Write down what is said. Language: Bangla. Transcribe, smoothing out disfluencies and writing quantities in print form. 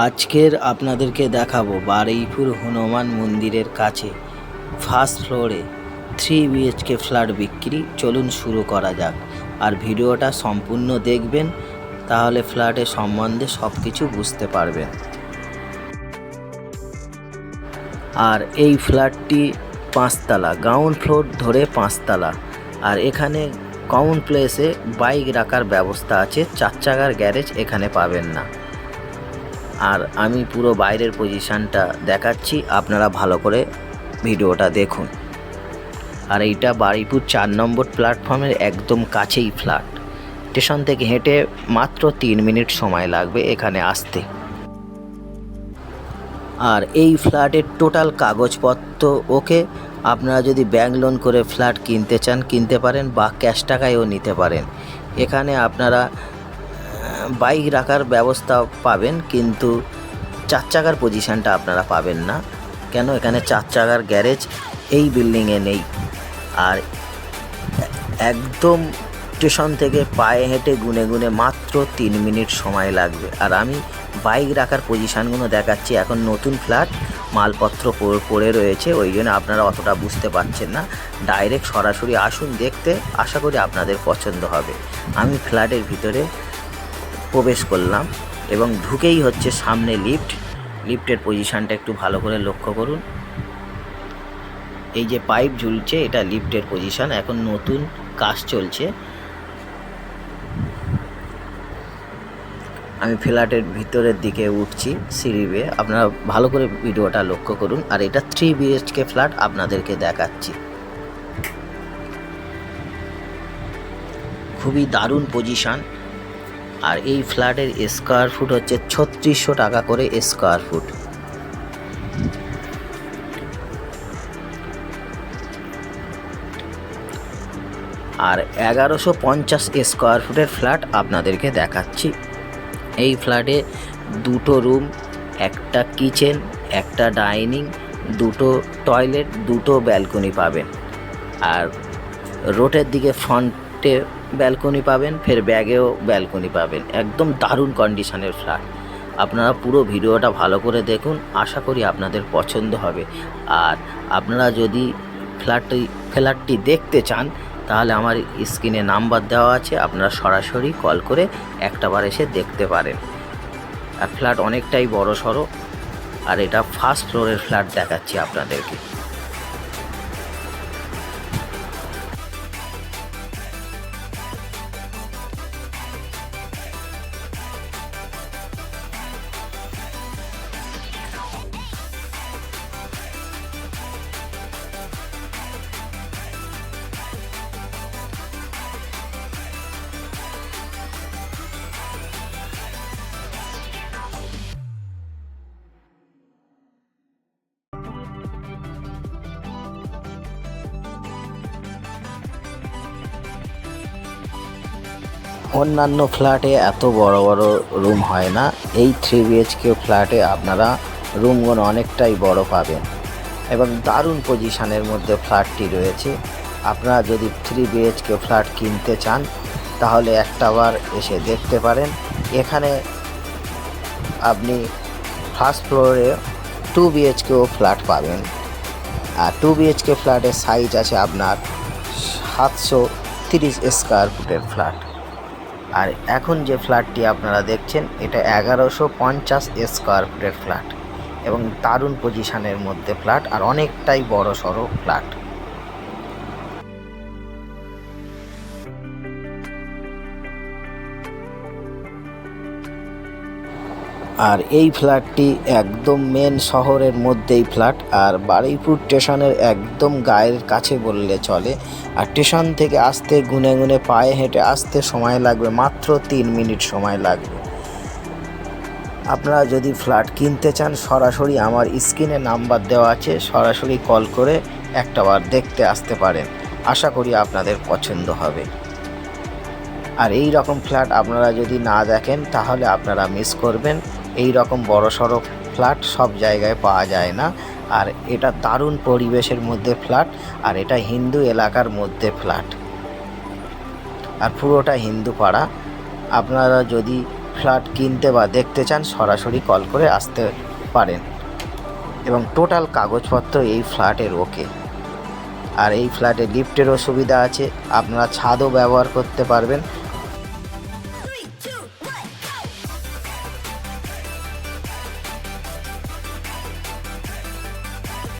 আজকের আপনাদেরকে দেখাবো বারুইপুর হনুমান মন্দিরের কাছে ফার্স্ট ফ্লোরে 3 বিএইচকে ফ্ল্যাট বিক্রি। চলুন শুরু করা যাক, আর ভিডিওটা সম্পূর্ণ দেখবেন, তাহলে ফ্ল্যাটের সম্বন্ধে সব কিছু বুঝতে পারবেন। আর এই ফ্ল্যাটটি 5 তলা, গ্রাউন্ড ফ্লোর ধরে 5 তলা। আর এখানে কমন প্লেসে বাইক রাখার ব্যবস্থা আছে, 4 চাকার গ্যারেজ এখানে পাবেন না। আর আমি পুরো বাইরের পজিশানটা দেখাচ্ছি, আপনারা ভালো করে ভিডিওটা দেখুন। আর এইটা বারুইপুর 4 নম্বর প্ল্যাটফর্মের একদম কাছেই ফ্ল্যাট। স্টেশন থেকে হেঁটে মাত্র 3 মিনিট সময় লাগবে এখানে আসতে। আর এই ফ্ল্যাটের টোটাল কাগজপত্র ওকে। আপনারা যদি ব্যাংক লোন করে ফ্ল্যাট কিনতে চান কিনতে পারেন, বা ক্যাশ টাকায়ও নিতে পারেন। এখানে আপনারা বাইক রাখার ব্যবস্থা পাবেন, কিন্তু 4 চাকার পজিশানটা আপনারা পাবেন না। কেন, এখানে 4 চাকার গ্যারেজ এই বিল্ডিংয়ে নেই। আর একদম স্টেশন থেকে পায়ে হেঁটে গুনে গুনে মাত্র 3 মিনিট সময় লাগবে। আর আমি বাইক রাখার পজিশানগুলো দেখাচ্ছি। এখন নতুন ফ্ল্যাট, মালপত্র পড়ে রয়েছে, ওই জন্য আপনারা অতটা বুঝতে পারছেন না। ডাইরেক্ট সরাসরি আসুন দেখতে, আশা করি আপনাদের পছন্দ হবে। আমি ফ্ল্যাটের ভিতরে প্রবেশ করলাম এবং ঢুকেই হচ্ছে সামনে লিফট। লিফটের পজিশানটা একটু ভালো করে লক্ষ্য করুন। এই যে পাইপ ঝুলছে, এটা লিফটের পজিশান। এখন নতুন কাজ চলছে। আমি ফ্ল্যাটের ভিতরের দিকে উঠছি সিঁড়ি বেয়ে, আপনারা ভালো করে ভিডিওটা লক্ষ্য করুন। আর এটা 3 বিএইচকে ফ্ল্যাট আপনাদেরকে দেখাচ্ছি। খুবই দারুণ পজিশান। আর এই ফ্ল্যাটের স্কোয়ার ফুট হচ্ছে 3600 টাকা করে স্কোয়ার ফুট। আর 1150 স্কোয়ার ফুটের ফ্ল্যাট আপনাদেরকে দেখাচ্ছি। এই ফ্ল্যাটে 2টো রুম, একটা কিচেন, একটা ডাইনিং, 2টো টয়লেট, 2টো ব্যালকনি পাবেন। আর রোডের দিকে ফ্রন্টে ব্যালকনি পাবেন, ফের ব্যাগেও ব্যালকনি পাবেন। একদম দারুণ কন্ডিশনের ফ্ল্যাট। আপনারা পুরো ভিডিওটা ভালো করে দেখুন, আশা করি আপনাদের পছন্দ হবে। আর আপনারা যদি ফ্ল্যাটটি দেখতে চান, তাহলে আমার স্ক্রিনে নাম্বার দেওয়া আছে, আপনারা সরাসরি কল করে একটাবার এসে দেখতে পারেন। আর ফ্ল্যাট অনেকটাই বড় সড়ো। আর এটা ফার্স্ট ফ্লোরের ফ্ল্যাট দেখাচ্ছি আপনাদেরকে। অন্যান্য ফ্ল্যাটে এত বড় বড় রুম হয় না। এই 3 বিএইচকে ফ্ল্যাটে আপনারা রুমগুলো অনেকটাই বড় পাবেন এবং দারুণ পজিশানের মধ্যে ফ্ল্যাটটি রয়েছে। আপনারা যদি 3 বিএইচকে ফ্ল্যাট কিনতে চান, তাহলে একটাবার এসে দেখতে পারেন। এখানে আপনি ফার্স্ট ফ্লোরে 2 বিএইচকেও ফ্ল্যাট পাবেন। আর 2 বিএইচকে ফ্ল্যাটের সাইজ আছে আপনার 730 স্কোয়ার ফুটের ফ্ল্যাট। আর এখন যে ফ্ল্যাটটি আপনারা দেখছেন, এটা 1150 স্কোয়ার ফুটের ফ্ল্যাট এবং দারুণ পজিশানের মধ্যে ফ্ল্যাট, আর অনেকটাই বড় সড়ো ফ্ল্যাট। আর এই ফ্ল্যাটটি একদম মেন শহরের মধ্যেই ফ্ল্যাট, আর বারুইপুর স্টেশনের একদম গায়ের কাছে বললে চলে। আর স্টেশন থেকে আসতে গুনে গুনে পায়ে হেঁটে আসতে সময় লাগবে মাত্র 3 মিনিট সময় লাগবে। আপনারা যদি ফ্ল্যাট কিনতে চান, সরাসরি আমার স্ক্রিনে নাম্বার দেওয়া আছে, সরাসরি কল করে একটাবার দেখতে আসতে পারেন। আশা করি আপনাদের পছন্দ হবে। আর এই রকম ফ্ল্যাট আপনারা যদি না দেখেন, তাহলে আপনারা মিস করবেন। এই রকম বড় সড়ো ফ্ল্যাট সব জায়গায় পাওয়া যায় না। আর এটা দারুণ পরিবেশের মধ্যে ফ্ল্যাট, আর এটা হিন্দু এলাকার মধ্যে ফ্ল্যাট, আর পুরোটা হিন্দু পাড়া। আপনারা যদি ফ্ল্যাট কিনতে বা দেখতে চান সরাসরি কল করে আসতে পারেন এবং টোটাল কাগজপত্র এই ফ্ল্যাটের ওকে। আর এই ফ্ল্যাটে লিফটেরও সুবিধা আছে, আপনারা ছাদও ব্যবহার করতে পারবেন।